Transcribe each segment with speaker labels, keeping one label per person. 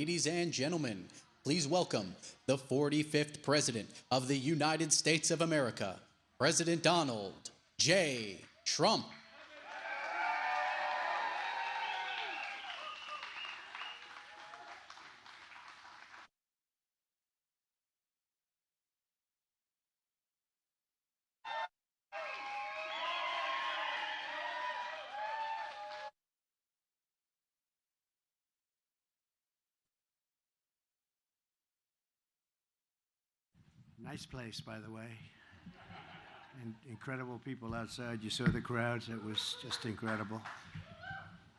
Speaker 1: ladies and gentlemen, please welcome the 45th President of the United States of America, President Donald J. Trump.
Speaker 2: Nice place, by the way. And incredible people outside. You saw the crowds. It was just incredible.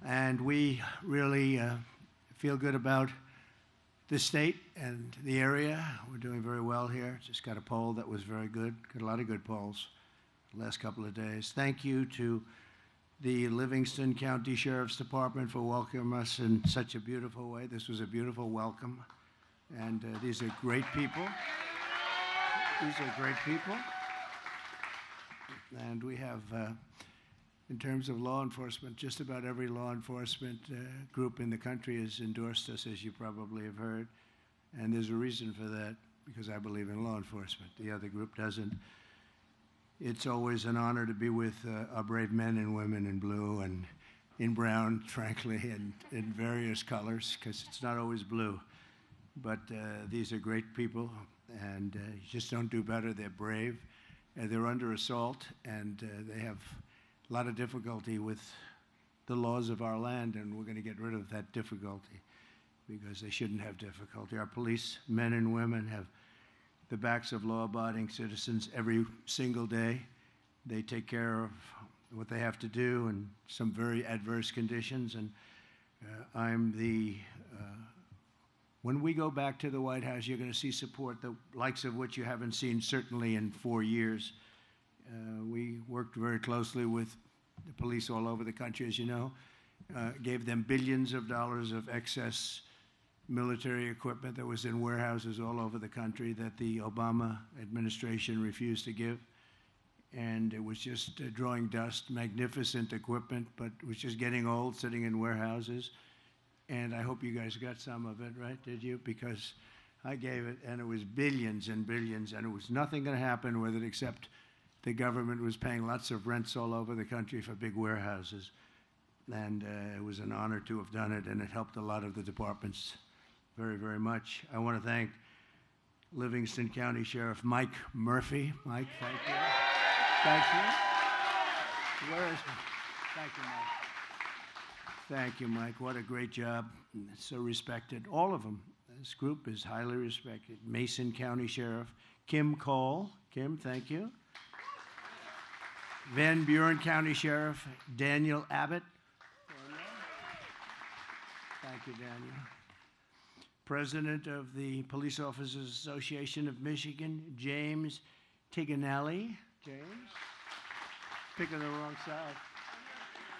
Speaker 2: And we really feel good about the state and the area. We're doing very well here. Just got a poll that was very good. Got a lot of good polls the last couple of days. Thank you to the Livingston County Sheriff's Department for welcoming us in such a beautiful way. This was a beautiful welcome. And these are great people. These are great people. And we have, in terms of law enforcement, just about every law enforcement group in the country has endorsed us, as you probably have heard. And there's a reason for that, because I believe in law enforcement. The other group doesn't. It's always an honor to be with our brave men and women in blue and in brown, frankly, and in various colors, because it's not always blue. But these are great people. And you just don't do better. They're brave. They're under assault, and they have a lot of difficulty with the laws of our land, and we're going to get rid of that difficulty because they shouldn't have difficulty. Our police, men and women, have the backs of law-abiding citizens every single day. They take care of what they have to do in some very adverse conditions, and when we go back to the White House, you're going to see support, the likes of which you haven't seen certainly in 4 years. We worked very closely with the police all over the country, as you know, gave them billions of dollars of excess military equipment that was in warehouses all over the country that the Obama administration refused to give. And it was just drawing dust, magnificent equipment, but it was just getting old, sitting in warehouses. And I hope you guys got some of it, right? Did you? Because I gave it, and it was billions and billions, and it was nothing going to happen with it except the government was paying lots of rents all over the country for big warehouses. And it was an honor to have done it, and it helped a lot of the departments very, very much. I want to thank Livingston County Sheriff Mike Murphy. Mike, thank you. Thank you. Where is he? Thank you, Mike. Thank you, Mike. What a great job. So respected. All of them. This group is highly respected. Mason County Sheriff Kim Cole. Kim, thank you. Van Buren County Sheriff Daniel Abbott. Thank you, Daniel. President of the Police Officers Association of Michigan, James Tiganelli. James? Picking the wrong side.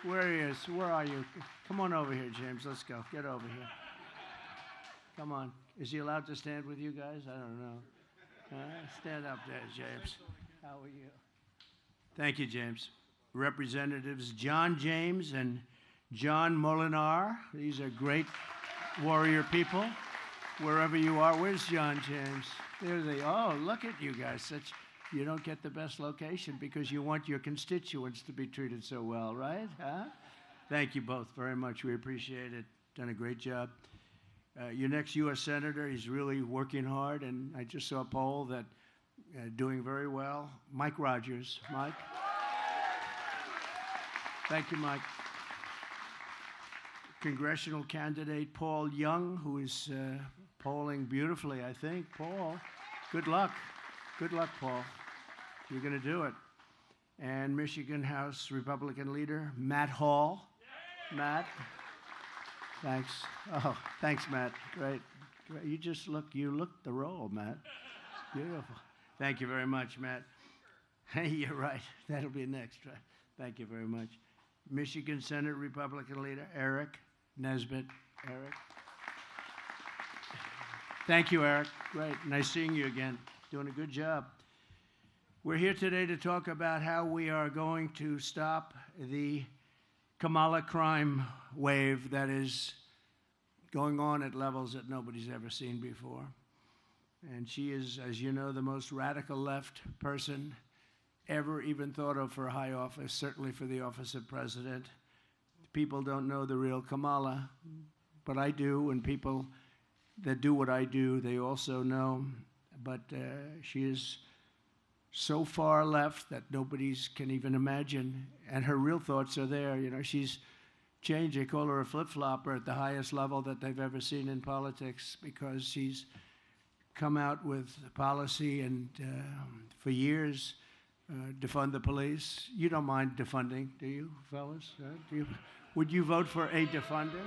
Speaker 2: Where he is? Where are you? Come on over here, James. Let's go. Get over here. Come on. Is he allowed to stand with you guys? I don't know. Stand up there, James. How are you? Thank you, James. Representatives John James and John Molinar. These are great warrior people. Wherever you are. Where's John James? There they are. Oh, look at you guys. You don't get the best location because you want your constituents to be treated so well, right? Huh? Thank you both very much. We appreciate it. Done a great job. Your next U.S. Senator, he's really working hard, and I just saw a poll that doing very well. Mike Rogers. Mike? Thank you, Mike. Congressional candidate Paul Young, who is polling beautifully, I think. Paul, good luck. Good luck, Paul. You're going to do it. And Michigan House Republican leader Matt Hall. Matt, thanks. Oh, thanks, Matt. Great. You look the role, Matt. Beautiful. Thank you very much, Matt. Hey, you're right. That'll be next, right? Thank you very much. Michigan Senate Republican leader Eric Nesbitt. Eric. Thank you, Eric. Great. Nice seeing you again. Doing a good job. We're here today to talk about how we are going to stop the Kamala crime wave that is going on at levels that nobody's ever seen before. And she is, as you know, the most radical left person ever even thought of for a high office, certainly for the office of president. People don't know the real Kamala, but I do, and people that do what I do, they also know. But she is so far left that nobody can even imagine, and her real thoughts are there. You know, she's changed. They call her a flip-flopper at the highest level that they've ever seen in politics, because she's come out with policy and for years defund the police. You don't mind defunding, do you, fellas? Would you vote for a defunder?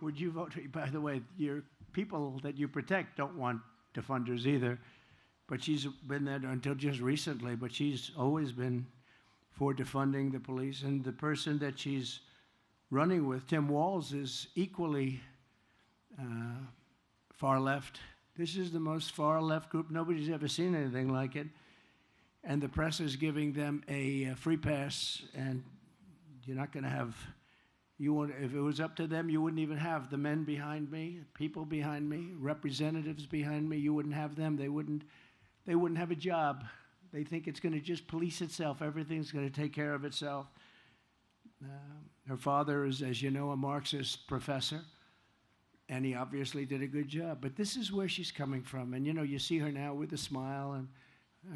Speaker 2: Would you vote? By the way, your people that you protect don't want defunders either. But she's been there until just recently, but she's always been for defunding the police. And the person that she's running with, Tim Walz, is equally far left. This is the most far left group. Nobody's ever seen anything like it. And the press is giving them a free pass, and you're not going to have, if it was up to them, you wouldn't even have the men behind me, people behind me, representatives behind me. You wouldn't have them. They wouldn't have a job. They think it's going to just police itself. Everything's going to take care of itself. Her father is, as you know, a Marxist professor, and he obviously did a good job. But this is where she's coming from. And, you know, you see her now with a smile, and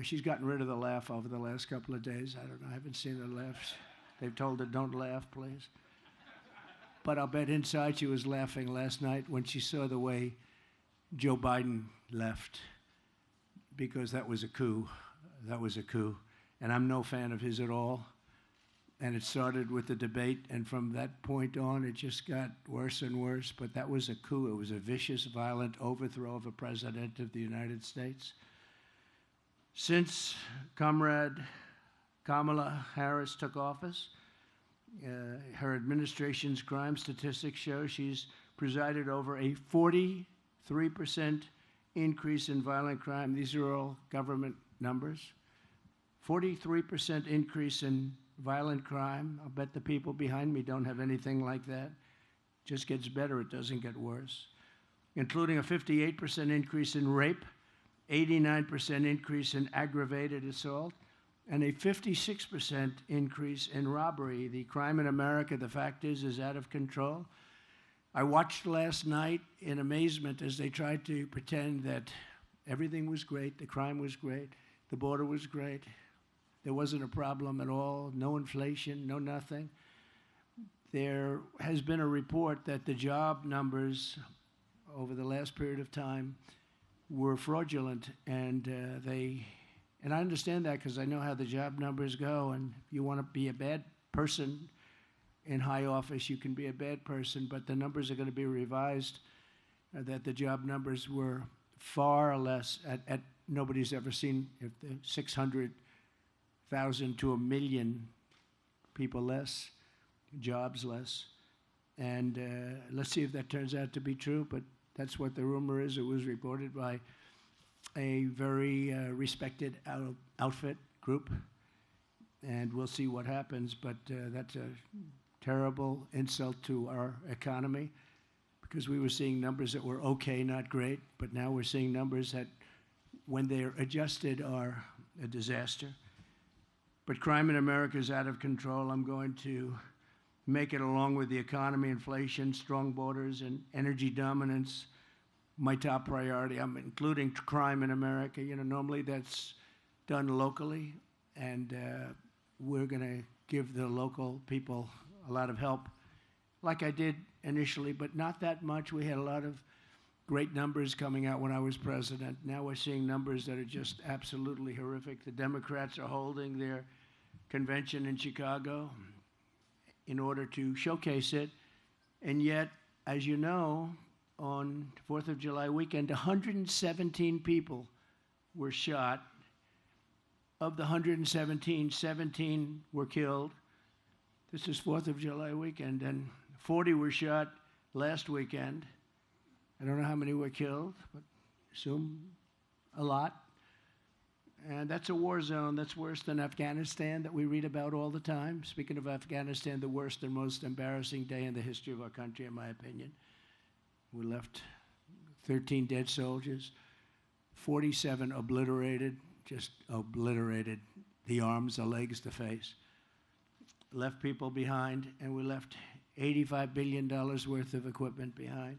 Speaker 2: she's gotten rid of the laugh over the last couple of days. I don't know. I haven't seen her laugh. They've told her, don't laugh, please. But I'll bet inside she was laughing last night when she saw the way Joe Biden left, because that was a coup. That was a coup. And I'm no fan of his at all. And it started with the debate, and from that point on, it just got worse and worse. But that was a coup. It was a vicious, violent overthrow of a president of the United States. Since Comrade Kamala Harris took office, her administration's crime statistics show she's presided over a 43% increase in violent crime. These are all government numbers. 43% increase in violent crime. I'll bet the people behind me don't have anything like that. It just gets better, it doesn't get worse. Including a 58% increase in rape, 89% increase in aggravated assault, and a 56% increase in robbery. The crime in America, the fact is out of control. I watched last night in amazement as they tried to pretend that everything was great, the crime was great, the border was great, there wasn't a problem at all, no inflation, no nothing. There has been a report that the job numbers over the last period of time were fraudulent, and I understand that because I know how the job numbers go, and if you want to be a bad person in high office, you can be a bad person, but the numbers are going to be revised, that the job numbers were far less, at nobody's ever seen, if the 600,000 to 1 million people less, jobs less. And let's see if that turns out to be true, but that's what the rumor is. It was reported by a very respected outfit group, and we'll see what happens. But that's a terrible insult to our economy, because we were seeing numbers that were okay, not great, but now we're seeing numbers that, when they're adjusted, are a disaster. But crime in America is out of control. I'm going to make it, along with the economy, inflation, strong borders, and energy dominance, my top priority. I'm including crime in America. You know, normally that's done locally, and we're going to give the local people a lot of help, like I did initially, but not that much. We had a lot of great numbers coming out when I was president. Now we're seeing numbers that are just absolutely horrific. The Democrats are holding their convention in Chicago in order to showcase it, and yet, as you know, on 4th of July weekend, 117 people were shot. Of the 117, 17 were killed. This is 4th of July weekend, and 40 were shot last weekend. I don't know how many were killed, but assume a lot. And that's a war zone. That's worse than Afghanistan that we read about all the time. Speaking of Afghanistan, the worst and most embarrassing day in the history of our country, in my opinion. We left 13 dead soldiers, 47 obliterated, just obliterated, the arms, the legs, the face. Left people behind, and we left $85 billion worth of equipment behind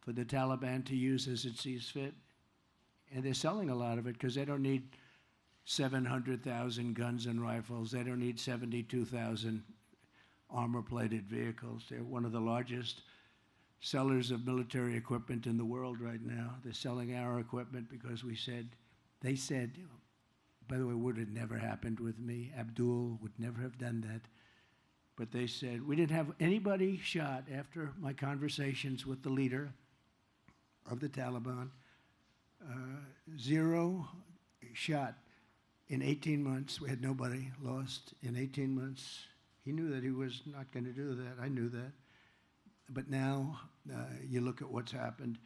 Speaker 2: for the Taliban to use as it sees fit. And they're selling a lot of it because they don't need 700,000 guns and rifles. They don't need 72,000 armor-plated vehicles. They're one of the largest sellers of military equipment in the world right now. They're selling our equipment because they said, by the way, would have never happened with me. Abdul would never have done that. But they said, we didn't have anybody shot after my conversations with the leader of the Taliban. 0 shot in 18 months. We had nobody lost in 18 months. He knew that he was not going to do that. I knew that. But now you look at what's happened,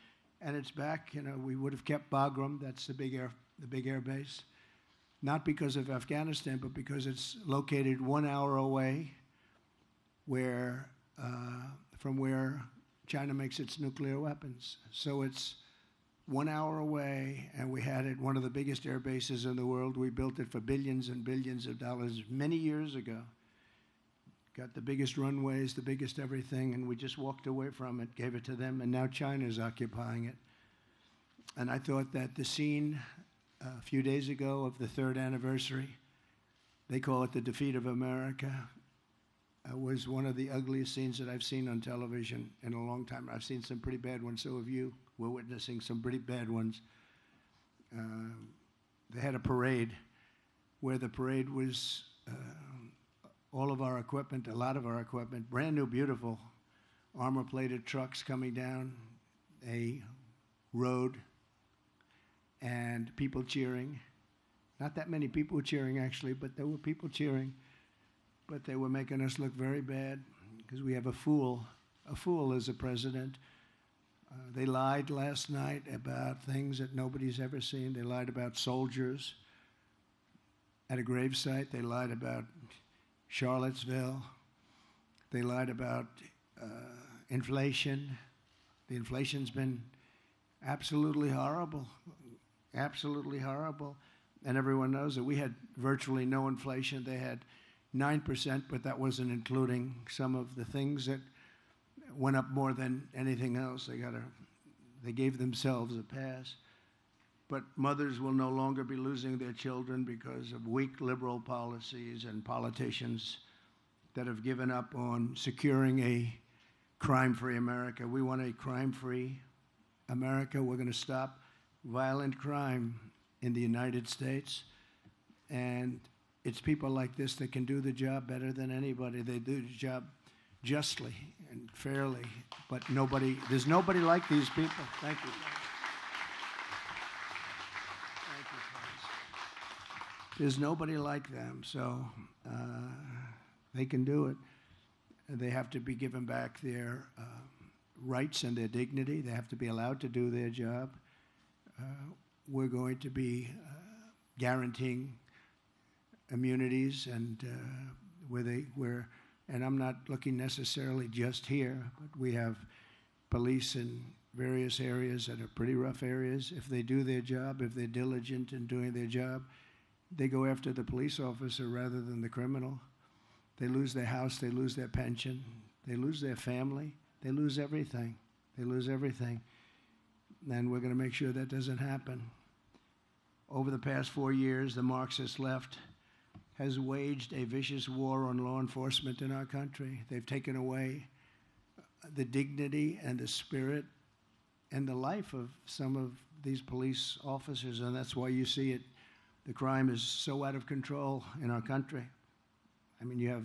Speaker 2: and it's back. You know, we would have kept Bagram. That's the big air base, not because of Afghanistan, but because it's located 1 hour away, from where China makes its nuclear weapons. So it's 1 hour away, and we had it one of the biggest air bases in the world. We built it for billions and billions of dollars many years ago. Got the biggest runways, the biggest everything, and we just walked away from it, gave it to them, and now China's occupying it. And I thought that the scene a few days ago of the 3rd anniversary, they call it the defeat of America, was one of the ugliest scenes that I've seen on television in a long time. I've seen some pretty bad ones, so have you. We're witnessing some pretty bad ones. They had a parade where the parade was all of our equipment, a lot of our equipment, brand new, beautiful, armor-plated trucks coming down a road and people cheering. Not that many people cheering, actually, but there were people cheering. But they were making us look very bad because we have a fool as a president. They lied last night about things that nobody's ever seen. They lied about soldiers at a gravesite. They lied about Charlottesville. They lied about inflation. The inflation's been absolutely horrible, absolutely horrible. And everyone knows that we had virtually no inflation. They had 9%, but that wasn't including some of the things that went up more than anything else. They gave themselves a pass. But mothers will no longer be losing their children because of weak liberal policies and politicians that have given up on securing a crime-free America. We want a crime-free America. We're going to stop violent crime in the United States. And it's people like this that can do the job better than anybody. They do the job justly and fairly, but there's nobody like these people. Thank you. Thank you, friends. There's nobody like them, so they can do it. They have to be given back their rights and their dignity. They have to be allowed to do their job. We're going to be guaranteeing immunities and and I'm not looking necessarily just here, but we have police in various areas that are pretty rough areas. If they do their job, if they're diligent in doing their job, they go after the police officer rather than the criminal. They lose their house, they lose their pension, they lose their family, they lose everything. They lose everything. And we're going to make sure that doesn't happen. Over the past 4 years, the Marxist left has waged a vicious war on law enforcement in our country. They've taken away the dignity and the spirit and the life of some of these police officers, and that's why you see it. The crime is so out of control in our country. I mean, you have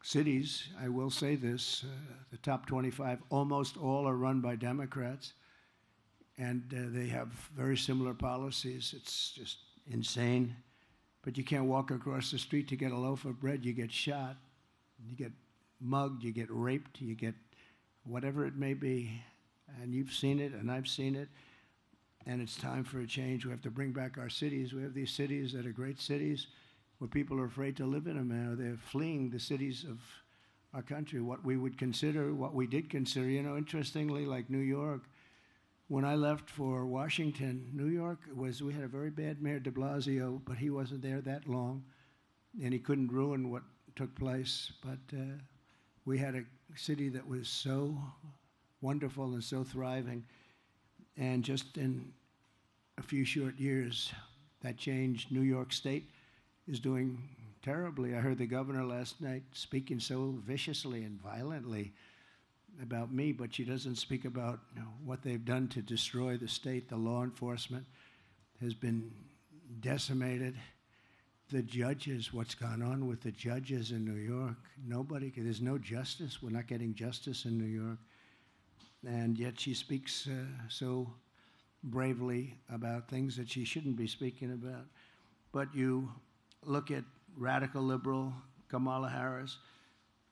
Speaker 2: cities, I will say this, the top 25, almost all are run by Democrats, and they have very similar policies. It's just insane. But you can't walk across the street to get a loaf of bread. You get shot, you get mugged, you get raped, you get whatever it may be. And you've seen it, and I've seen it. And it's time for a change. We have to bring back our cities. We have these cities that are great cities where people are afraid to live in them now. They're fleeing the cities of our country, what we would consider, what we did consider. You know, interestingly, like New York, when I left for Washington, New York we had a very bad mayor, de Blasio, but he wasn't there that long, and he couldn't ruin what took place. But we had a city that was so wonderful and so thriving, and just in a few short years, that changed. New York State is doing terribly. I heard the governor last night speaking so viciously and violently about me, but she doesn't speak about what they've done to destroy the state. The law enforcement has been decimated. The judges, what's gone on with the judges in New York, there's no justice. We're not getting justice in New York. And yet she speaks so bravely about things that she shouldn't be speaking about. But you look at radical liberal Kamala Harris.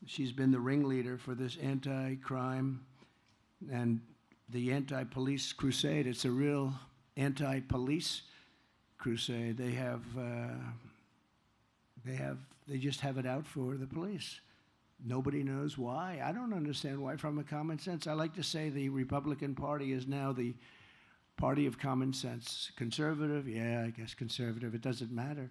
Speaker 2: She's been the ringleader for this anti-crime and the anti-police crusade. It's a real anti-police crusade. They just have it out for the police. Nobody knows why. I don't understand why. From a common sense, I like to say the Republican Party is now the party of common sense. Conservative, yeah, I guess conservative. It doesn't matter.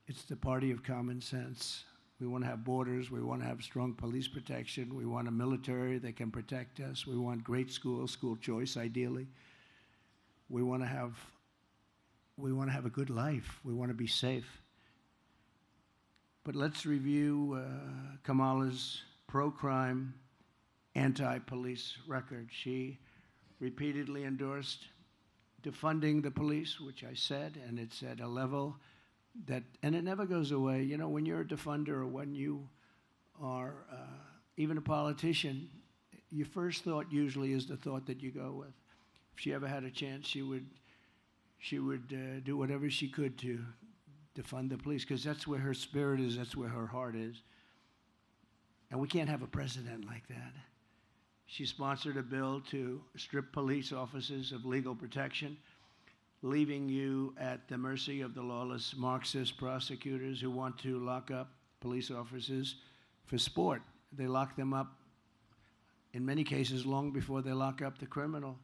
Speaker 2: It's the party of common sense. We want to have borders. We want to have strong police protection. We want a military that can protect us. We want great schools, school choice, ideally. We want to have a good life. We want to be safe. But let's review Kamala's pro-crime, anti-police record. She repeatedly endorsed defunding the police, which I said, and it's at a level and it never goes away. You know, when you're a defunder or when you are even a politician, your first thought usually is the thought that you go with. If she ever had a chance, she would do whatever she could to defund the police, because that's where her spirit is, that's where her heart is. And we can't have a president like that. She sponsored a bill to strip police officers of legal protection, leaving you at the mercy of the lawless Marxist prosecutors who want to lock up police officers for sport. They lock them up, in many cases, long before they lock up the criminal.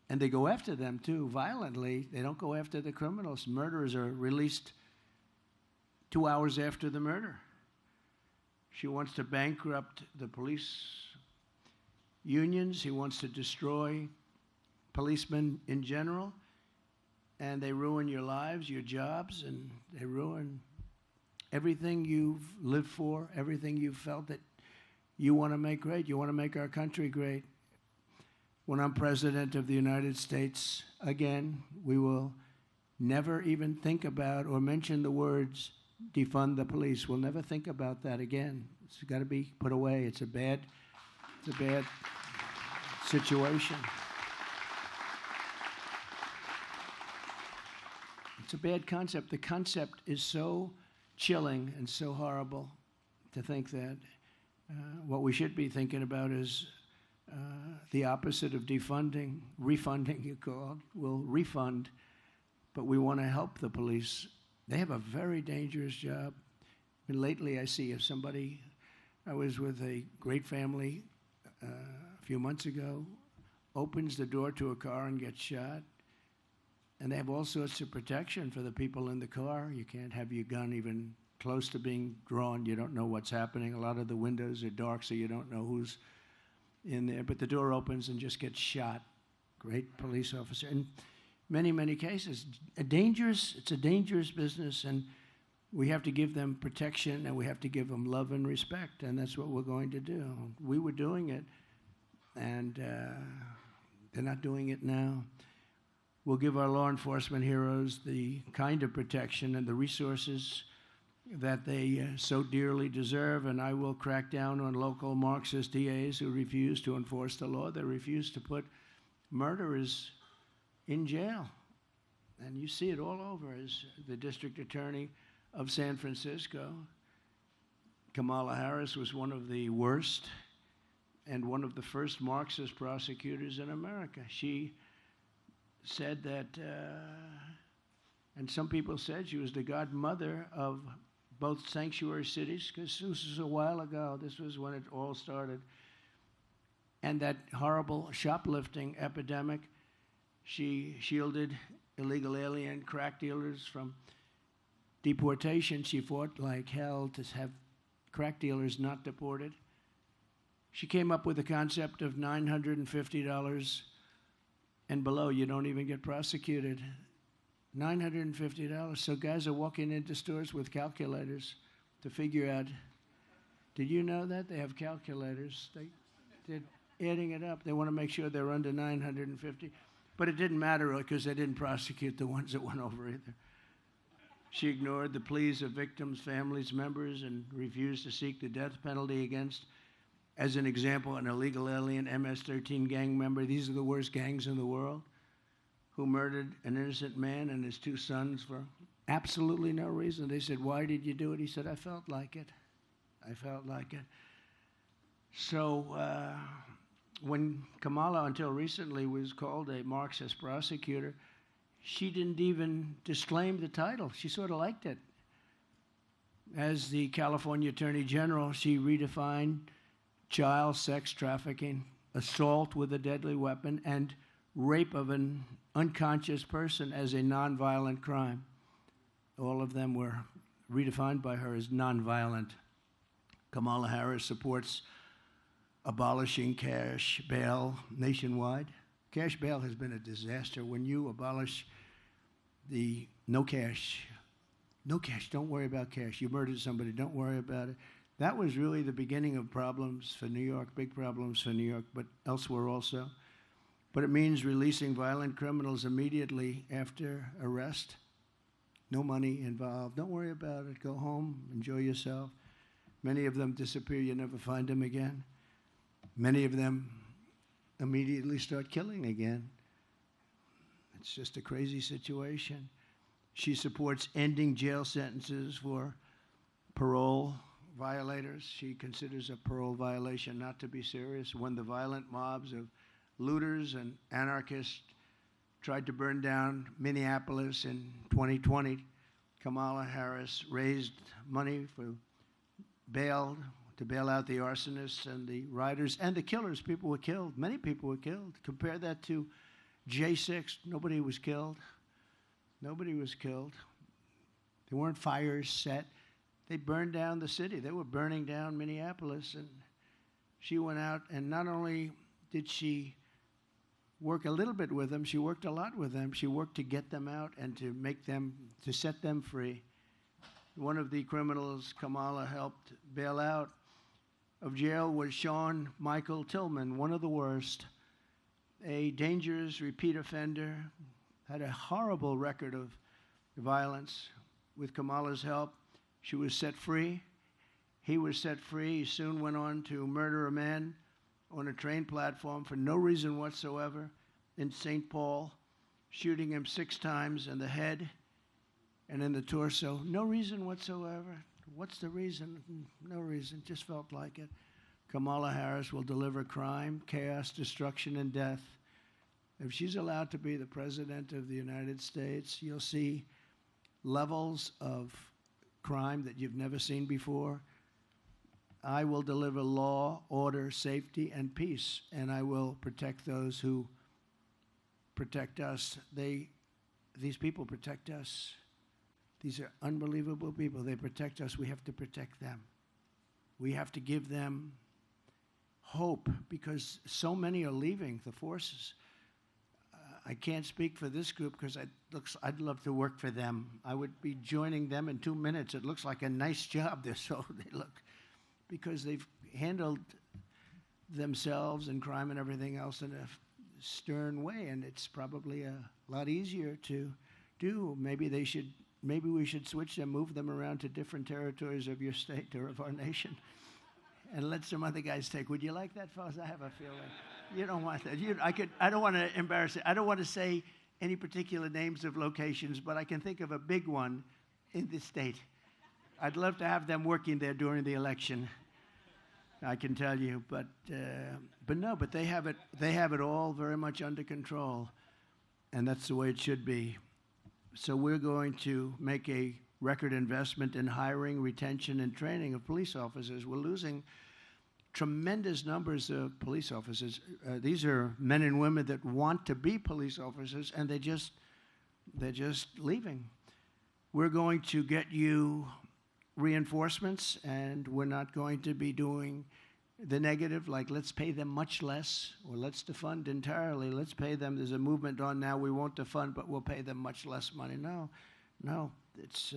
Speaker 2: And they go after them, too, violently. They don't go after the criminals. Murderers are released 2 hours after the murder. She wants to bankrupt the police unions. She wants to destroy policemen in general. And they ruin your lives, your jobs, and they ruin everything you've lived for, everything you've felt that you want to make great. You want to make our country great. When I'm president of the United States, again, we will never even think about or mention the words defund the police. We'll never think about that again. It's got to be put away. It's a bad situation. It's a bad concept. The concept is so chilling and so horrible to think that what we should be thinking about is the opposite of defunding, refunding, you call it. We'll refund, but we want to help the police. They have a very dangerous job. And lately I see I was with a great family a few months ago, opens the door to a car and gets shot. And they have all sorts of protection for the people in the car. You can't have your gun even close to being drawn. You don't know what's happening. A lot of the windows are dark, so you don't know who's in there. But the door opens and just gets shot. Great police officer. In many, many cases, it's a dangerous business, and we have to give them protection, and we have to give them love and respect, and that's what we're going to do. We were doing it, and they're not doing it now. We'll give our law enforcement heroes the kind of protection and the resources that they so dearly deserve, and I will crack down on local Marxist DAs who refuse to enforce the law. They refuse to put murderers in jail. And you see it all over. As the district attorney of San Francisco, Kamala Harris was one of the worst and one of the first Marxist prosecutors in America. She said that, and some people said she was the godmother of both sanctuary cities, because this was a while ago. This was when it all started. And that horrible shoplifting epidemic, she shielded illegal alien crack dealers from deportation. She fought like hell to have crack dealers not deported. She came up with the concept of $950 and below. You don't even get prosecuted. $950. So guys are walking into stores with calculators to figure out, did you know that? They have calculators. They're adding it up. They want to make sure they're under 950. But it didn't matter because they didn't prosecute the ones that went over either. She ignored the pleas of victims, families, members, and refused to seek the death penalty against, as an example, an illegal alien MS-13 gang member. These are the worst gangs in the world, who murdered an innocent man and his 2 sons for absolutely no reason. They said, "Why did you do it?" He said, "I felt like it. I felt like it." So when Kamala, until recently, was called a Marxist prosecutor, she didn't even disclaim the title. She sort of liked it. As the California Attorney General, she redefined child sex trafficking, assault with a deadly weapon, and rape of an unconscious person as a nonviolent crime. All of them were redefined by her as nonviolent. Kamala Harris supports abolishing cash bail nationwide. Cash bail has been a disaster. When you abolish the no cash, don't worry about cash. You murdered somebody, don't worry about it. That was really the beginning of problems for New York, big problems for New York, but elsewhere also. But it means releasing violent criminals immediately after arrest. No money involved. Don't worry about it. Go home, enjoy yourself. Many of them disappear. You never find them again. Many of them immediately start killing again. It's just a crazy situation. She supports ending jail sentences for parole violators. She considers a parole violation not to be serious. When the violent mobs of looters and anarchists tried to burn down Minneapolis in 2020, Kamala Harris raised money for bail, to bail out the arsonists and the rioters and the killers. People were killed. Many people were killed. Compare that to J6. Nobody was killed. Nobody was killed. There weren't fires set. They burned down the city. They were burning down Minneapolis. And she went out, and not only did she work a little bit with them, she worked a lot with them. She worked to get them out and to make them, to set them free. One of the criminals Kamala helped bail out of jail was Sean Michael Tillman, one of the worst, a dangerous repeat offender, had a horrible record of violence. With Kamala's help, she was set free. He was set free. He soon went on to murder a man on a train platform for no reason whatsoever in St. Paul, shooting him 6 times in the head and in the torso. No reason whatsoever. What's the reason? No reason. Just felt like it. Kamala Harris will deliver crime, chaos, destruction, and death. If she's allowed to be the president of the United States, you'll see levels of crime that you've never seen before. I will deliver law, order, safety, and peace, and I will protect those who protect us. These people protect us. These are unbelievable people. They protect us. We have to protect them. We have to give them hope because so many are leaving the forces. I can't speak for this group because I'd love to work for them. I would be joining them in 2 minutes. It looks like a nice job. They look, because they've handled themselves and crime and everything else in a stern way, and it's probably a lot easier to do. Maybe we should switch them, move them around to different territories of your state or of our nation, and let some other guys take. Would you like that, fellas? I have a feeling you don't want that. I don't want to embarrass it. I don't want to say any particular names of locations, but I can think of a big one in this state. I'd love to have them working there during the election. I can tell you, but they have it. They have it all very much under control, and that's the way it should be. So we're going to make a record investment in hiring, retention, and training of police officers. We're losing tremendous numbers of police officers. These are men and women that want to be police officers, and they're just leaving. We're going to get you reinforcements, and we're not going to be doing the negative, like let's pay them much less, or let's defund entirely. Let's pay them. There's a movement on now, we won't defund, but we'll pay them much less money. No, it's,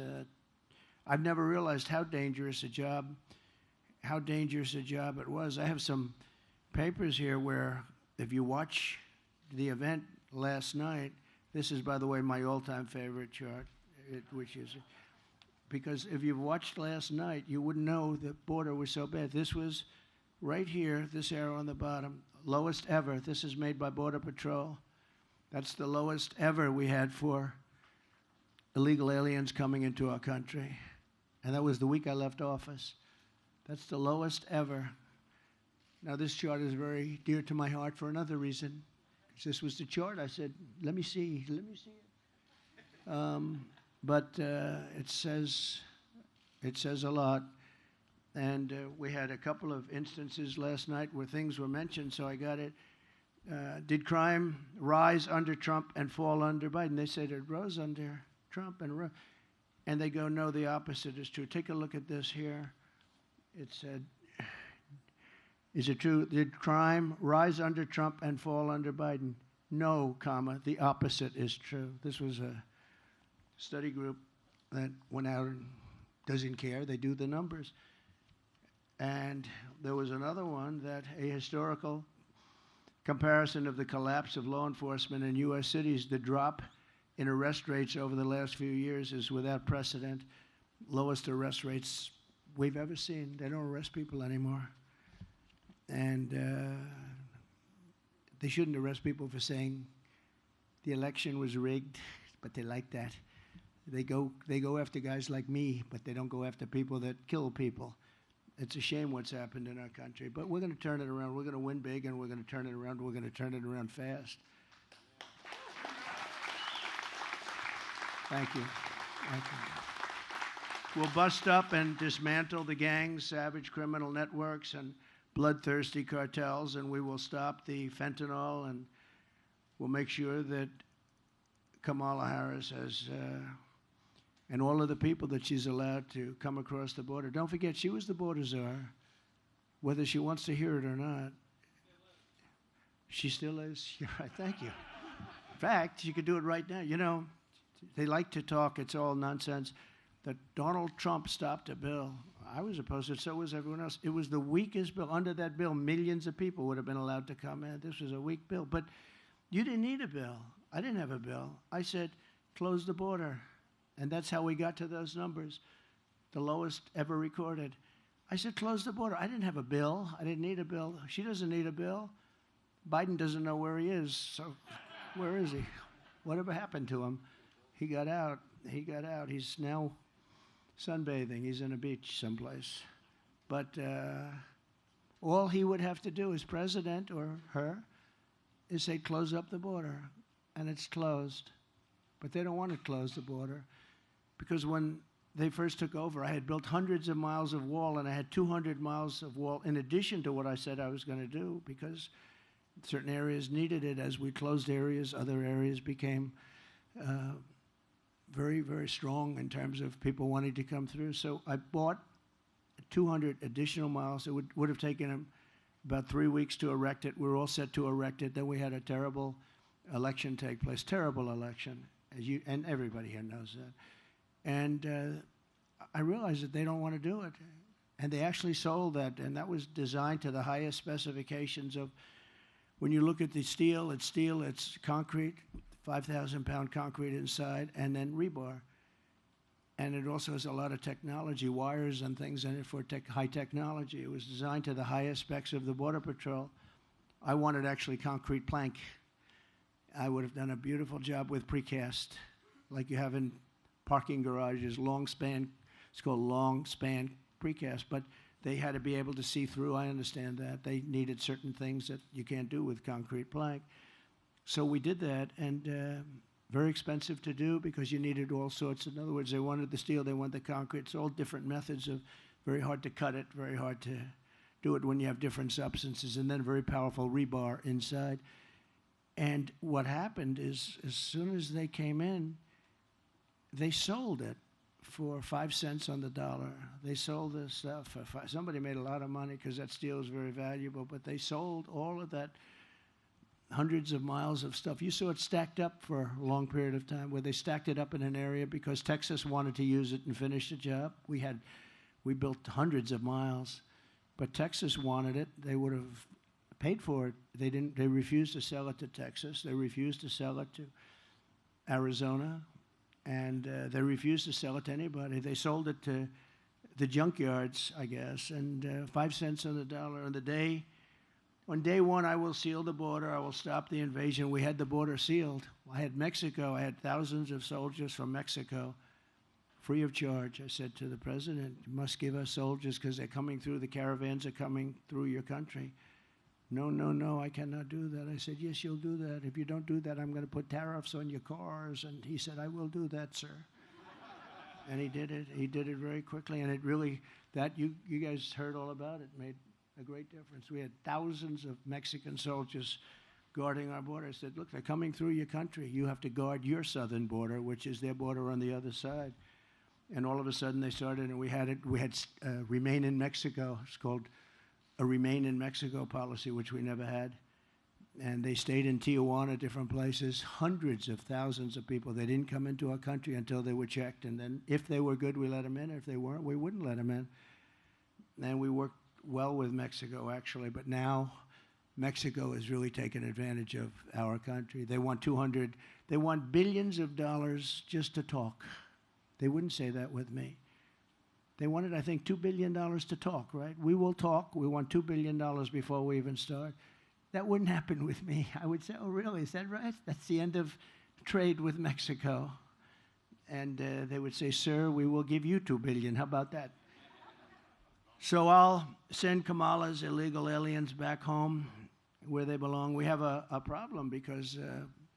Speaker 2: I've never realized how dangerous a job it was. I have some papers here where if you watch the event last night, this is, by the way, my all-time favorite chart, which is, because if you've watched last night, you wouldn't know the border was so bad. This was right here, this arrow on the bottom, lowest ever. This is made by Border Patrol. That's the lowest ever we had for illegal aliens coming into our country. And that was the week I left office. That's the lowest ever. Now, this chart is very dear to my heart for another reason. Because this was the chart. I said, let me see it. But it says a lot. And we had a couple of instances last night where things were mentioned, so I got it. Did crime rise under Trump and fall under Biden? They said it rose under Trump and they go, no, the opposite is true. Take a look at this here. It said, is it true? Did crime rise under Trump and fall under Biden? No, comma, the opposite is true. This was a study group that went out and doesn't care. They do the numbers. And there was another one that a historical comparison of the collapse of law enforcement in U.S. cities, the drop in arrest rates over the last few years is without precedent, lowest arrest rates we've ever seen. They don't arrest people anymore. And they shouldn't arrest people for saying the election was rigged, but they like that. They go after guys like me, but they don't go after people that kill people. It's a shame what's happened in our country, but we're going to turn it around. We're going to win big, and we're going to turn it around. We're going to turn it around fast. Thank you. Thank you. We'll bust up and dismantle the gangs, savage criminal networks, and bloodthirsty cartels, and we will stop the fentanyl, and we'll make sure that Kamala Harris has and all of the people that she's allowed to come across the border. Don't forget, she was the border czar, whether she wants to hear it or not. She still is. You're right. Thank you. In fact, she could do it right now. You know, they like to talk. It's all nonsense. That Donald Trump stopped a bill. I was opposed to it. So was everyone else. It was the weakest bill. Under that bill, millions of people would have been allowed to come in. This was a weak bill. But you didn't need a bill. I didn't have a bill. I said, close the border. And that's how we got to those numbers, the lowest ever recorded. I said, close the border. I didn't have a bill. I didn't need a bill. She doesn't need a bill. Biden doesn't know where he is. So where is he? Whatever happened to him? He got out. He got out. He's now sunbathing. He's in a beach someplace. But all he would have to do as president or her is say, close up the border. And it's closed. But they don't want to close the border. Because when they first took over, I had built hundreds of miles of wall, and I had 200 miles of wall in addition to what I said I was going to do, because certain areas needed it. As we closed areas, other areas became very, very strong in terms of people wanting to come through. So I bought 200 additional miles. It would have taken them about 3 weeks to erect it. We were all set to erect it. Then we had a terrible election take place, terrible election, and everybody here knows that. And I realized that they don't want to do it. And they actually sold that, and that was designed to the highest specifications of, when you look at the steel, it's concrete, 5,000-pound concrete inside, and then rebar. And it also has a lot of technology, wires and things in it for high technology. It was designed to the highest specs of the Border Patrol. I wanted actually concrete plank. I would have done a beautiful job with precast, like you have in parking garages, long span. It's called long span precast, but they had to be able to see through. I understand that. They needed certain things that you can't do with concrete plank. So we did that, and very expensive to do because you needed all sorts. In other words, they wanted the steel, they wanted the concrete. It's all different methods of very hard to cut it, very hard to do it when you have different substances, and then very powerful rebar inside. And what happened is, as soon as they came in, they sold it for 5 cents on the dollar. They sold this stuff for somebody made a lot of money because that steel is very valuable, but they sold all of that, hundreds of miles of stuff. You saw it stacked up for a long period of time, where they stacked it up in an area because Texas wanted to use it and finish the job. We built hundreds of miles, but Texas wanted it. They would have paid for it. They didn't. They refused to sell it to Texas. They refused to sell it to Arizona, and they refused to sell it to anybody. They sold it to the junkyards, I guess, and 5 cents on the dollar. On day one, I will seal the border. I will stop the invasion. We had the border sealed. I had Mexico. I had thousands of soldiers from Mexico, free of charge. I said to the president, you must give us soldiers because they're coming through. The caravans are coming through your country. No, I cannot do that. I said, yes, you'll do that. If you don't do that, I'm going to put tariffs on your cars. And he said, I will do that, sir. And he did it. He did it very quickly. And it really, you guys heard all about it, made a great difference. We had thousands of Mexican soldiers guarding our border. I said, look, they're coming through your country. You have to guard your southern border, which is their border on the other side. And all of a sudden they started, and we had Remain in Mexico. It's called a Remain in Mexico policy, which we never had. And they stayed in Tijuana, different places, hundreds of thousands of people. They didn't come into our country until they were checked. And then if they were good, we let them in. If they weren't, we wouldn't let them in. And we worked well with Mexico, actually. But now Mexico has really taken advantage of our country. They want billions of dollars just to talk. They wouldn't say that with me. They wanted, I think, $2 billion to talk, right? We will talk. We want $2 billion before we even start. That wouldn't happen with me. I would say, oh, really? Is that right? That's the end of trade with Mexico. And they would say, sir, we will give you $2 billion. How about that? So I'll send Kamala's illegal aliens back home where they belong. We have a problem because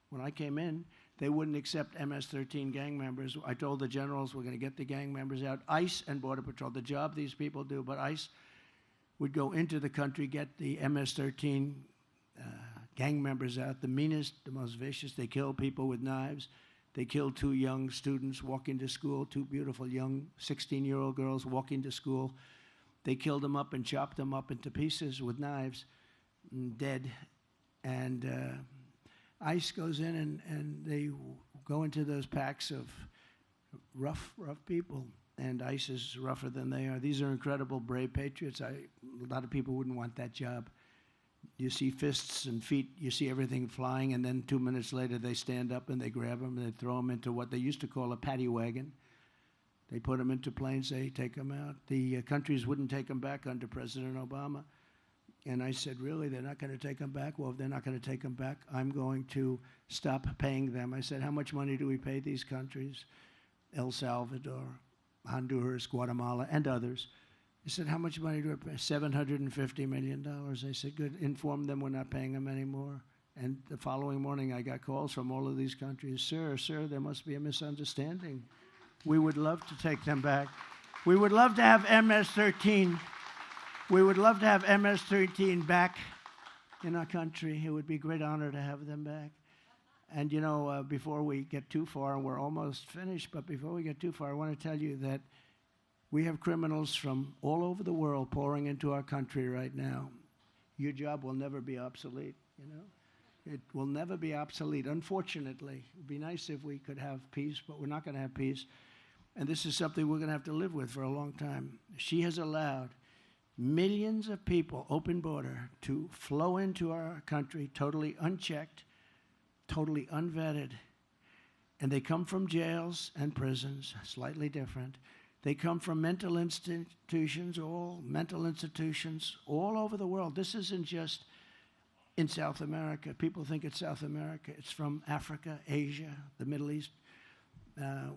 Speaker 2: when I came in, they wouldn't accept MS-13 gang members. I told the generals we're going to get the gang members out. ICE and Border Patrol, the job these people do, but ICE would go into the country, get the MS-13 gang members out, the meanest, the most vicious. They kill people with knives. They killed 2 young students walking to school, 2 beautiful young 16-year-old girls walking to school. They killed them up and chopped them up into pieces with knives, dead. And ICE goes in and they go into those packs of rough people. And ICE is rougher than they are. These are incredible, brave patriots. A lot of people wouldn't want that job. You see fists and feet, you see everything flying, and then 2 minutes later they stand up and they grab them and they throw them into what they used to call a paddy wagon. They put them into planes, they take them out. The countries wouldn't take them back under President Obama. And I said, really, they're not going to take them back? Well, if they're not going to take them back, I'm going to stop paying them. I said, how much money do we pay these countries? El Salvador, Honduras, Guatemala, and others. I said, how much money do we pay? $750 million. I said, good, inform them we're not paying them anymore. And the following morning, I got calls from all of these countries. Sir, there must be a misunderstanding. We would love to take them back. We would love to have MS-13. We would love to have MS-13 back in our country. It would be a great honor to have them back. And, you know, before we get too far, and we're almost finished, but before we get too far, I want to tell you that we have criminals from all over the world pouring into our country right now. Your job will never be obsolete, you know. It will never be obsolete, unfortunately. It would be nice if we could have peace, but we're not going to have peace. And this is something we're going to have to live with for a long time. She has allowed millions of people, open border, to flow into our country totally unchecked, totally unvetted. And they come from jails and prisons, slightly different. They come from mental institutions, all over the world. This isn't just in South America. People think it's South America. It's from Africa, Asia, the Middle East. A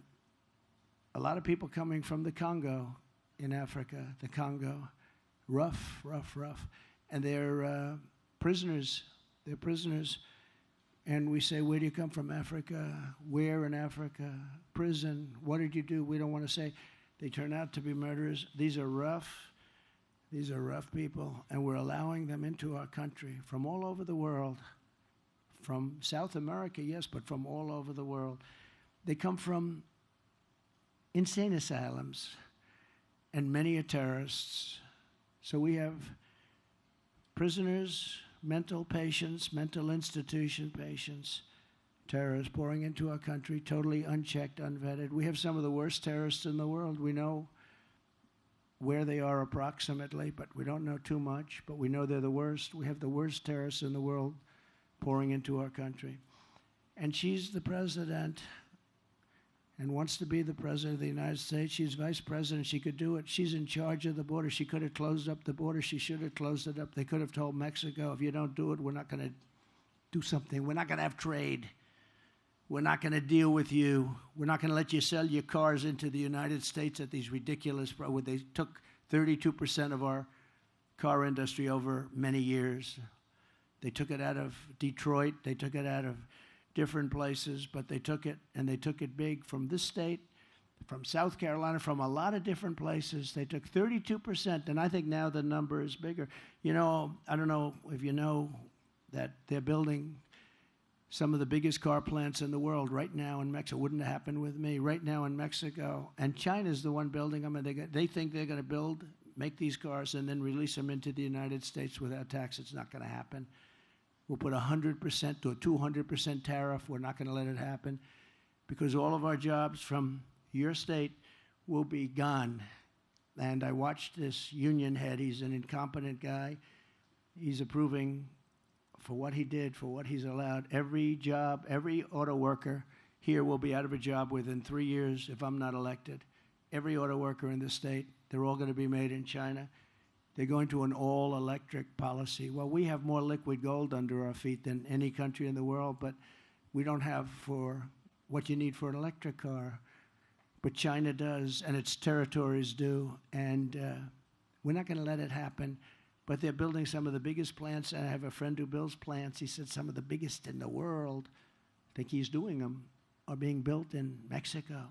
Speaker 2: lot of people coming from the Congo in Africa, the Congo. Rough. And they're prisoners. They're prisoners And we say, where do you come from? Africa. Where in Africa? Prison. What did you do? We don't want to say. They turn out to be murderers. These are rough people, and we're allowing them into our country from all over the world. From South America, yes, but from all over the world. They come from insane asylums, and many are terrorists. So we have prisoners, mental patients, mental institution patients, terrorists pouring into our country, totally unchecked, unvetted. We have some of the worst terrorists in the world. We know where they are approximately, but we don't know too much, but we know they're the worst. We have the worst terrorists in the world pouring into our country. And she's the president and wants to be the president of the United States. She's vice president. She could do it. She's in charge of the border. She could have closed up the border. She should have closed it up. They could have told Mexico, if you don't do it, we're not going to do something. We're not going to have trade. We're not going to deal with you. We're not going to let you sell your cars into the United States at these ridiculous prices. They took 32% of our car industry over many years. They took it out of Detroit. They took it out of different places, but they took it, and they took it big from this state, from South Carolina, from a lot of different places. They took 32%, and I think now the number is bigger. You know, I don't know if you know that they're building some of the biggest car plants in the world right now in Mexico. Wouldn't have happened with me. Right now in Mexico. And China's the one building them, and they think they're going to make these cars and then release them into the United States without tax. It's not going to happen. We'll put 100% to a 200% tariff. We're not going to let it happen because all of our jobs from your state will be gone. And I watched this union head. He's an incompetent guy. He's approving for what he did, for what he's allowed. Every job, every auto worker here will be out of a job within 3 years if I'm not elected. Every auto worker in the state, they're all going to be made in China. They're going to an all-electric policy. Well, we have more liquid gold under our feet than any country in the world, but we don't have for what you need for an electric car. But China does, and its territories do, and we're not going to let it happen. But they're building some of the biggest plants. And I have a friend who builds plants. He said some of the biggest in the world, I think he's doing them, are being built in Mexico.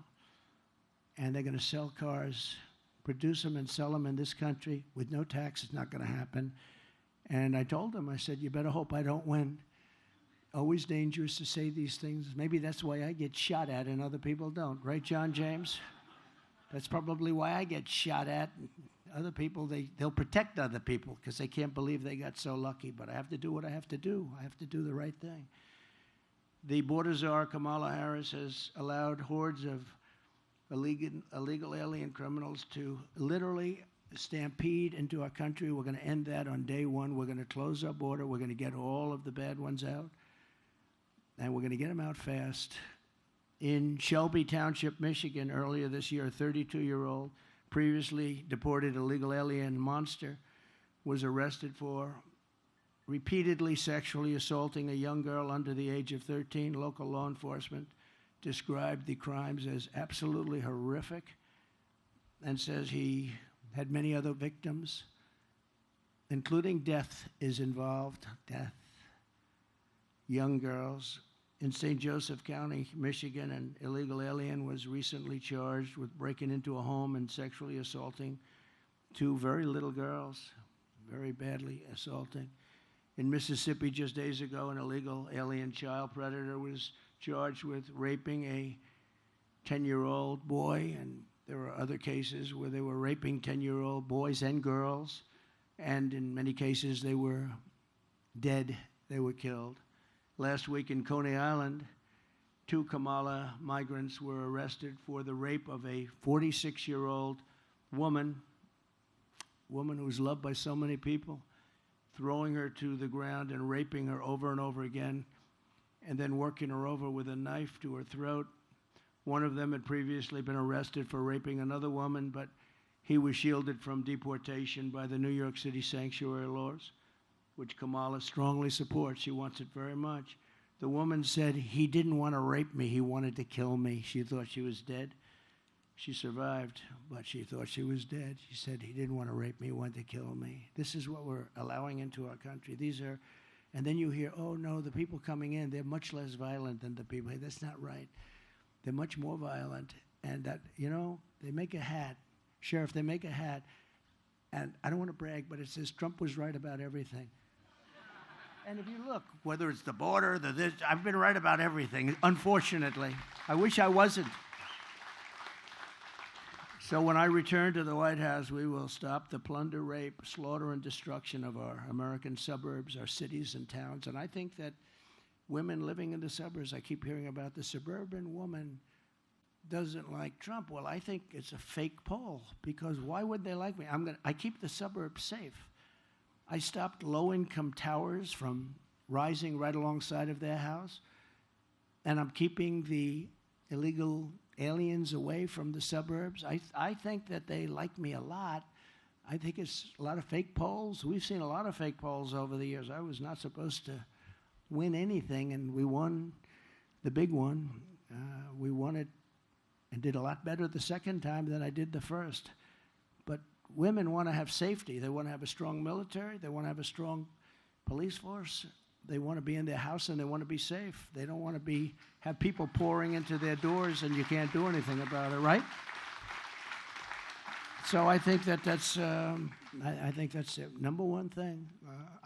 Speaker 2: And they're going to sell cars, produce them and sell them in this country with no tax. It's not going to happen. And I told him, I said, you better hope I don't win. Always dangerous to say these things. Maybe that's why I get shot at and other people don't. Right, John James? That's probably why I get shot at. Other people, they'll protect other people because they can't believe they got so lucky. But I have to do what I have to do. I have to do the right thing. The border czar, Kamala Harris, has allowed hordes of illegal alien criminals to literally stampede into our country. We're going to end that on day one. We're going to close our border. We're going to get all of the bad ones out. And we're going to get them out fast. In Shelby Township, Michigan, earlier this year, a 32-year-old previously deported illegal alien monster was arrested for repeatedly sexually assaulting a young girl under the age of 13. Local law enforcement described the crimes as absolutely horrific and says he had many other victims, including death is involved. Death. Young girls. In St. Joseph County, Michigan, an illegal alien was recently charged with breaking into a home and sexually assaulting two very little girls, very badly assaulting. In Mississippi, just days ago, an illegal alien child predator was charged with raping a 10-year-old boy, and there were other cases where they were raping 10-year-old boys and girls, and in many cases they were dead, they were killed. Last week in Coney Island, 2 Kamala migrants were arrested for the rape of a 46-year-old woman who was loved by so many people, throwing her to the ground and raping her over and over again, and then working her over with a knife to her throat. One of them had previously been arrested for raping another woman, but he was shielded from deportation by the New York City sanctuary laws, which Kamala strongly supports. She wants it very much. The woman said, he didn't want to rape me, he wanted to kill me. She thought she was dead. She survived, but she thought she was dead. She said, he didn't want to rape me, he wanted to kill me. This is what we're allowing into our country. And then you hear, oh, no, the people coming in, they're much less violent than the people. Hey, that's not right. They're much more violent. And that, they make a hat. Sheriff, they make a hat. And I don't want to brag, but it says Trump was right about everything. And if you look, whether it's the border, I've been right about everything, unfortunately. I wish I wasn't. So when I return to the White House, we will stop the plunder, rape, slaughter, and destruction of our American suburbs, our cities and towns. And I think that women living in the suburbs, I keep hearing about the suburban woman doesn't like Trump. Well, I think it's a fake poll, because why would they like me? I keep the suburbs safe. I stopped low-income towers from rising right alongside of their house, and I'm keeping the illegal aliens away from the suburbs. I think that they like me a lot. I think it's a lot of fake polls. We've seen a lot of fake polls over the years. I was not supposed to win anything, and we won the big one. We won it and did a lot better the second time than I did the first. But women want to have safety. They want to have a strong military. They want to have a strong police force. They want to be in their house, and they want to be safe. They don't want to have people pouring into their doors and you can't do anything about it, right? So I think that's the number one thing.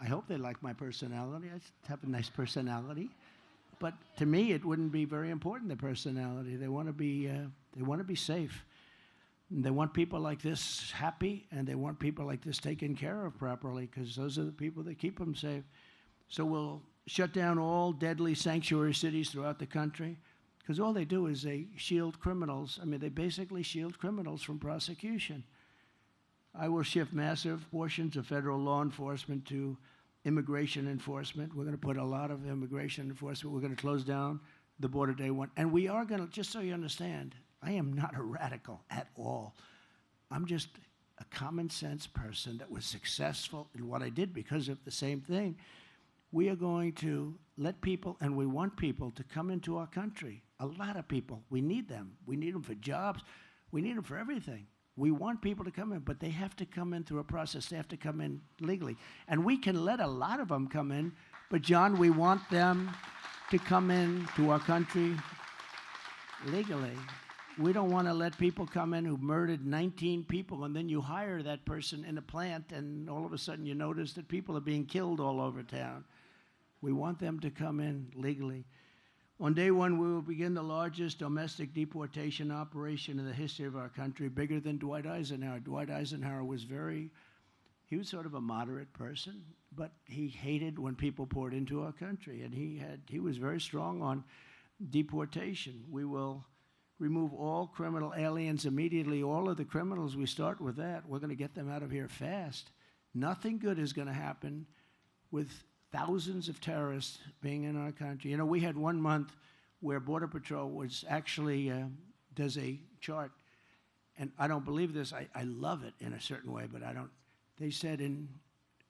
Speaker 2: I hope they like my personality. I have a nice personality. But to me, it wouldn't be very important, the personality. They want to be safe. And they want people like this happy, and they want people like this taken care of properly, because those are the people that keep them safe. So we'll shut down all deadly sanctuary cities throughout the country, because all they do is they shield criminals. I mean, they basically shield criminals from prosecution. I will shift massive portions of federal law enforcement to immigration enforcement. We're going to put a lot of immigration enforcement. We're going to close down the border day one. And we are going to, just so you understand, I am not a radical at all. I'm just a common sense person that was successful in what I did because of the same thing. We are going to let people, and we want people to come into our country. A lot of people. We need them. We need them for jobs. We need them for everything. We want people to come in, but they have to come in through a process. They have to come in legally. And we can let a lot of them come in, but John, we want them to come in to our country legally. We don't want to let people come in who murdered 19 people, and then you hire that person in a plant, and all of a sudden you notice that people are being killed all over town. We want them to come in legally. On day one, we will begin the largest domestic deportation operation in the history of our country, bigger than Dwight Eisenhower. Dwight Eisenhower was he was sort of a moderate person, but he hated when people poured into our country, and he was very strong on deportation. We will remove all criminal aliens immediately. All of the criminals, we start with that. We're going to get them out of here fast. Nothing good is going to happen with thousands of terrorists being in our country. You know, we had 1 month where Border Patrol was actually does a chart, and I don't believe this. I love it in a certain way, but I don't. They said in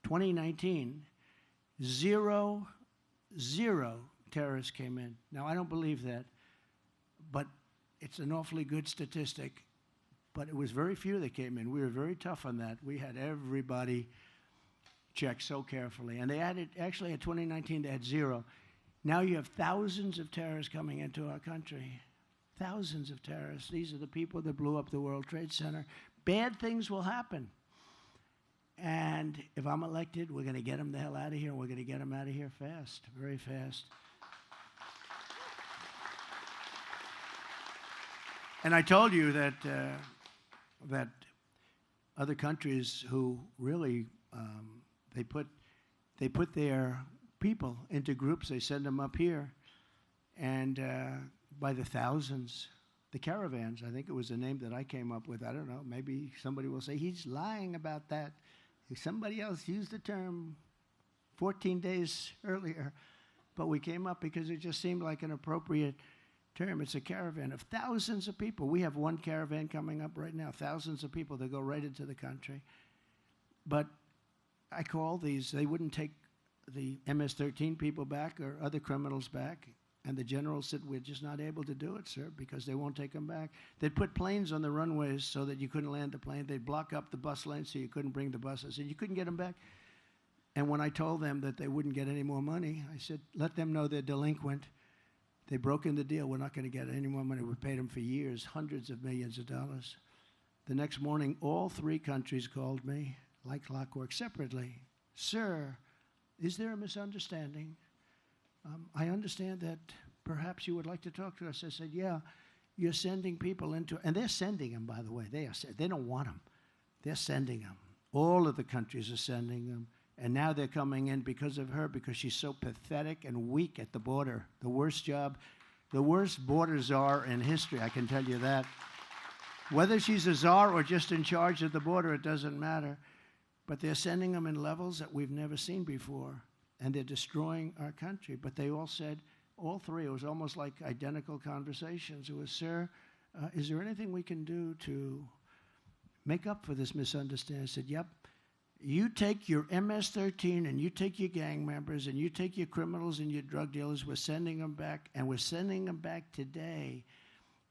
Speaker 2: 2019, zero terrorists came in. Now, I don't believe that, but it's an awfully good statistic. But it was very few that came in. We were very tough on that. We had everybody checked so carefully. And they actually, in 2019, they had zero. Now you have thousands of terrorists coming into our country. Thousands of terrorists. These are the people that blew up the World Trade Center. Bad things will happen. And if I'm elected, we're going to get them the hell out of here, and we're going to get them out of here fast, very fast. And I told you that that other countries who really they put their people into groups. They send them up here, and by the thousands, the caravans. I think it was the name that I came up with. I don't know. Maybe somebody will say he's lying about that. Somebody else used the term 14 days earlier, but we came up because it just seemed like an appropriate term. It's a caravan of thousands of people. We have one caravan coming up right now, thousands of people that go right into the country. But I call these, they wouldn't take the MS-13 people back or other criminals back. And the general said, we're just not able to do it, sir, because they won't take them back. They'd put planes on the runways so that you couldn't land the plane. They'd block up the bus lanes so you couldn't bring the buses, and you couldn't get them back. And when I told them that they wouldn't get any more money, I said, let them know they're delinquent. They've broken the deal. We're not going to get any more money. We paid them for years, hundreds of millions of dollars. The next morning, all three countries called me, like clockwork, separately. Sir, is there a misunderstanding? I understand that perhaps you would like to talk to us. I said, yeah, you're sending people into, and they're sending them, by the way. They don't want them. They're sending them. All of the countries are sending them. And now they're coming in because of her, because she's so pathetic and weak at the border. The worst job, the worst border czar in history, I can tell you that. Whether she's a czar or just in charge of the border, it doesn't matter. But they're sending them in levels that we've never seen before. And they're destroying our country. But they all said, all three, it was almost like identical conversations. It was, sir, is there anything we can do to make up for this misunderstanding? I said, yep. You take your MS-13 and you take your gang members and you take your criminals and your drug dealers. We're sending them back, and we're sending them back today.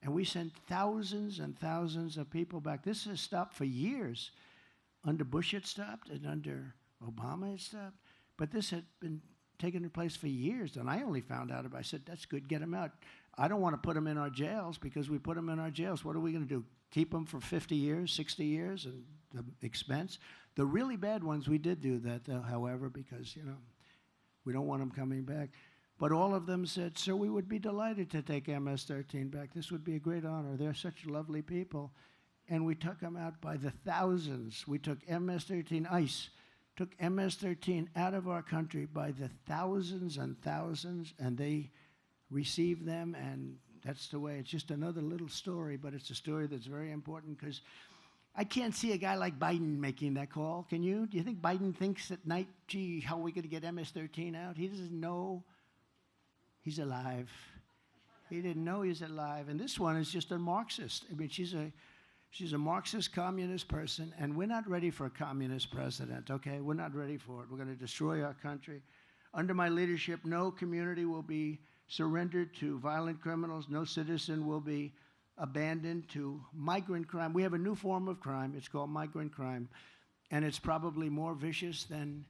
Speaker 2: And we sent thousands and thousands of people back. This has stopped for years. Under Bush it stopped, and under Obama it stopped. But this had been taking place for years, and I only found out about it. I said, that's good, get them out. I don't want to put them in our jails, because we put them in our jails. What are we going to do? Keep them for 50 years, 60 years, and the expense? The really bad ones, we did do that, however, because, we don't want them coming back. But all of them said, sir, we would be delighted to take MS-13 back. This would be a great honor. They're such lovely people. And we took them out by the thousands. We took MS-13, ICE, took MS-13 out of our country by the thousands and thousands, and they received them, and that's the way. It's just another little story, but it's a story that's very important, because I can't see a guy like Biden making that call. Can you? Do you think Biden thinks at night, gee, how are we going to get MS-13 out? He doesn't know he's alive. He didn't know he's alive. And this one is just a Marxist. I mean, she's a Marxist communist person, and we're not ready for a communist president, okay? We're not ready for it. We're going to destroy our country. Under my leadership, no community will be surrendered to violent criminals. No citizen will be abandoned to migrant crime. We have a new form of crime. It's called migrant crime, and it's probably more vicious than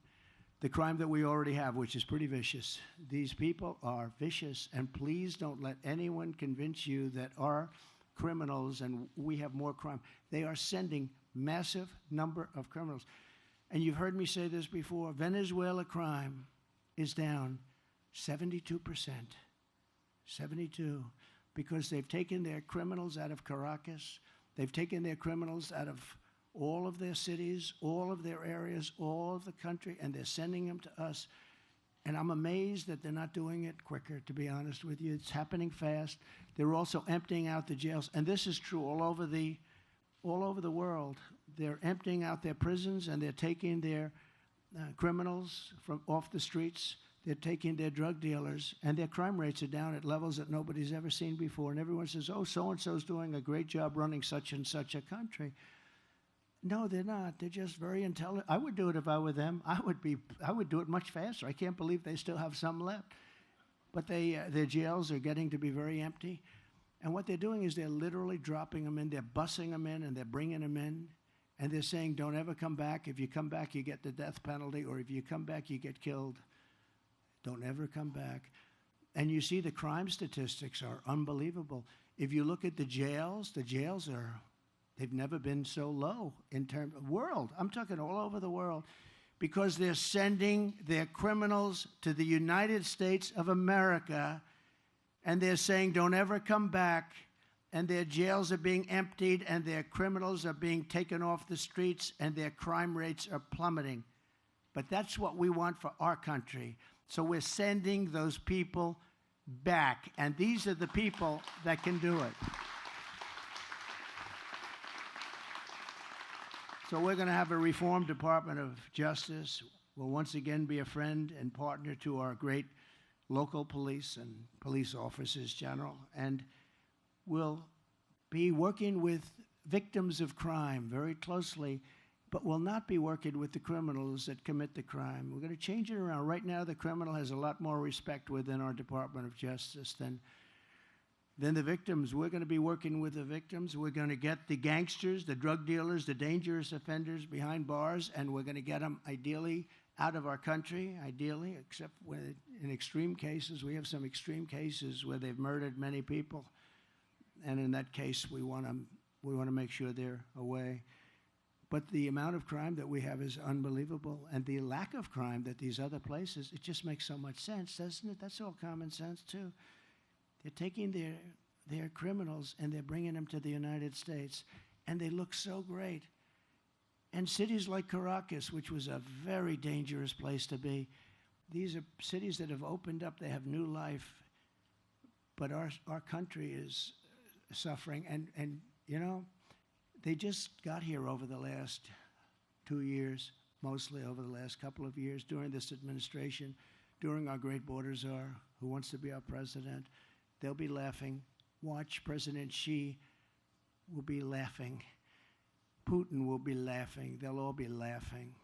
Speaker 2: the crime that we already have, which is pretty vicious. These people are vicious, and please don't let anyone convince you that our criminals and we have more crime. They are sending massive number of criminals. And you've heard me say this before, Venezuela crime is down 72%. 72%. Because they've taken their criminals out of Caracas. They've taken their criminals out of all of their cities, all of their areas, all of the country, and they're sending them to us. And I'm amazed that they're not doing it quicker, to be honest with you. It's happening fast. They're also emptying out the jails. And this is true all over the world. They're emptying out their prisons, and they're taking their criminals from off the streets. They're taking their drug dealers, and their crime rates are down at levels that nobody's ever seen before. And everyone says, oh, so-and-so's doing a great job running such and such a country. No, they're not. They're just very intelligent. I would do it if I were them. I would do it much faster. I can't believe they still have some left. But their jails are getting to be very empty. And what they're doing is they're literally dropping them in. They're bussing them in, and they're bringing them in. And they're saying, don't ever come back. If you come back, you get the death penalty. Or if you come back, you get killed. Don't ever come back. And you see the crime statistics are unbelievable. If you look at the jails are, they've never been so low in terms of world. I'm talking all over the world, because they're sending their criminals to the United States of America, and they're saying, don't ever come back. And their jails are being emptied, and their criminals are being taken off the streets, and their crime rates are plummeting. But that's what we want for our country. So we're sending those people back, and these are the people that can do it. So we're going to have a reformed Department of Justice. We'll once again be a friend and partner to our great local police and police officers general, and we'll be working with victims of crime very closely, but will not be working with the criminals that commit the crime. We're going to change it around. Right now, the criminal has a lot more respect within our Department of Justice than the victims. We're going to be working with the victims. We're going to get the gangsters, the drug dealers, the dangerous offenders behind bars, and we're going to get them ideally out of our country, ideally, except when in extreme cases. We have some extreme cases where they've murdered many people, and in that case, we want to make sure they're away. But the amount of crime that we have is unbelievable, and the lack of crime that these other places, it just makes so much sense, doesn't it? That's all common sense, too. They're taking their criminals and they're bringing them to the United States, and they look so great. And cities like Caracas, which was a very dangerous place to be, these are cities that have opened up, they have new life, but our country is suffering. And you know, they just got here over the last 2 years, mostly over the last couple of years, during this administration, during our great border czar, who wants to be our president. They'll be laughing. Watch, President Xi will be laughing. Putin will be laughing. They'll all be laughing.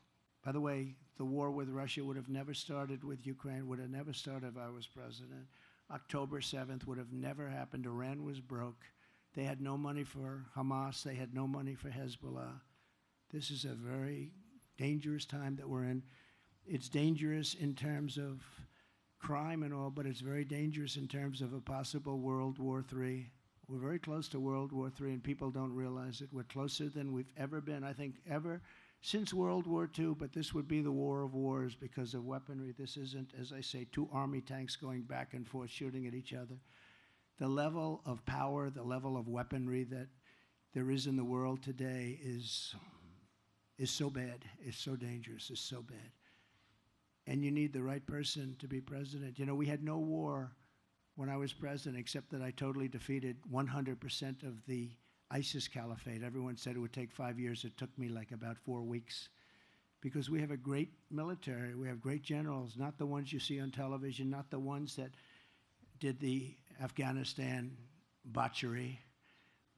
Speaker 2: By the way, the war with Russia would have never started with Ukraine, would have never started if I was president. October 7th would have never happened. Iran was broke. They had no money for Hamas. They had no money for Hezbollah. This is a very dangerous time that we're in. It's dangerous in terms of crime and all, but it's very dangerous in terms of a possible World War III. We're very close to World War III, and people don't realize it. We're closer than we've ever been, I think, ever since World War II, but this would be the war of wars because of weaponry. This isn't, as I say, two army tanks going back and forth shooting at each other. The level of power, the level of weaponry that there is in the world today is so bad, is so dangerous, is so bad. And you need the right person to be president. You know, we had no war when I was president, except that I totally defeated 100% of the ISIS caliphate. Everyone said it would take 5 years. It took me like about 4 weeks. Because we have a great military. We have great generals, not the ones you see on television, not the ones that did the Afghanistan botchery,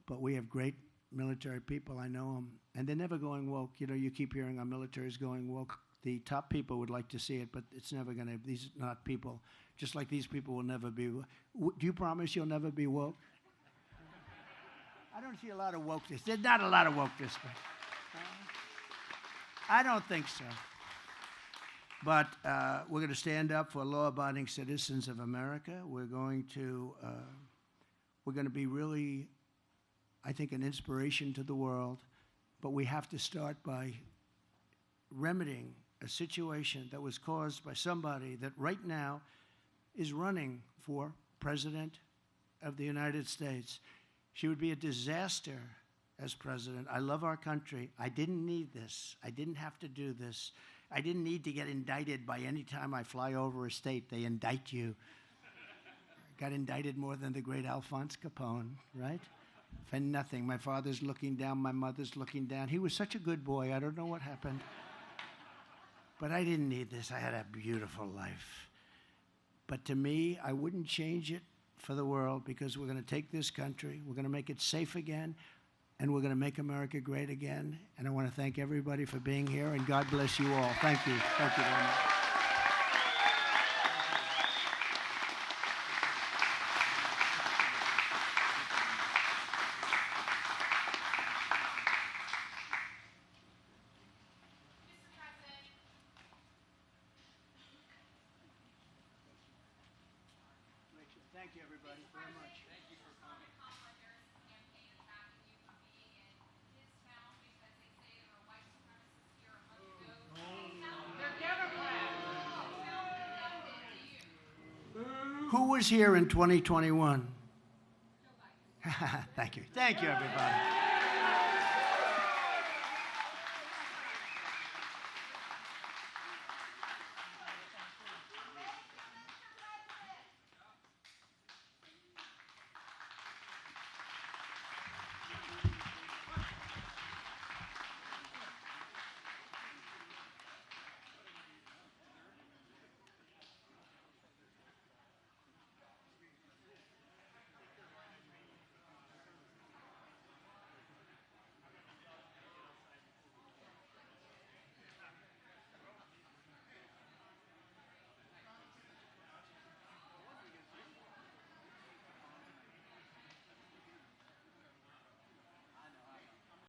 Speaker 2: but we have great military people. I know them. And they're never going woke. You know, you keep hearing our military is going woke. The top people would like to see it, but it's never going to. These are not people. Just like these people will never be. Do you promise you'll never be woke? I don't see a lot of wokeness. There's not a lot of wokeness. I don't think so. But we're going to stand up for law-abiding citizens of America. We're going to be really, I think, an inspiration to the world. But we have to start by remedying a situation that was caused by somebody that right now is running for president of the United States. She would be a disaster as president. I love our country. I didn't need this. I didn't have to do this. I didn't need to get indicted by any time I fly over a state. They indict you. Got indicted more than the great Alphonse Capone, right? For nothing. My father's looking down. My mother's looking down. He was such a good boy. I don't know what happened. But I didn't need this. I had a beautiful life. But to me, I wouldn't change it for the world because we're going to take this country, we're going to make it safe again, and we're going to make America great again. And I want to thank everybody for being here, and God bless you all. Thank you. Thank you very much. Thank you, everybody, very much. Thank you for coming.
Speaker 3: Kamala Harris' campaign attacking you for being in his town because they say there are white supremacists here a month ago. They're Democrats.
Speaker 2: Who was here in 2021? Nobody. Thank you. Thank you, everybody.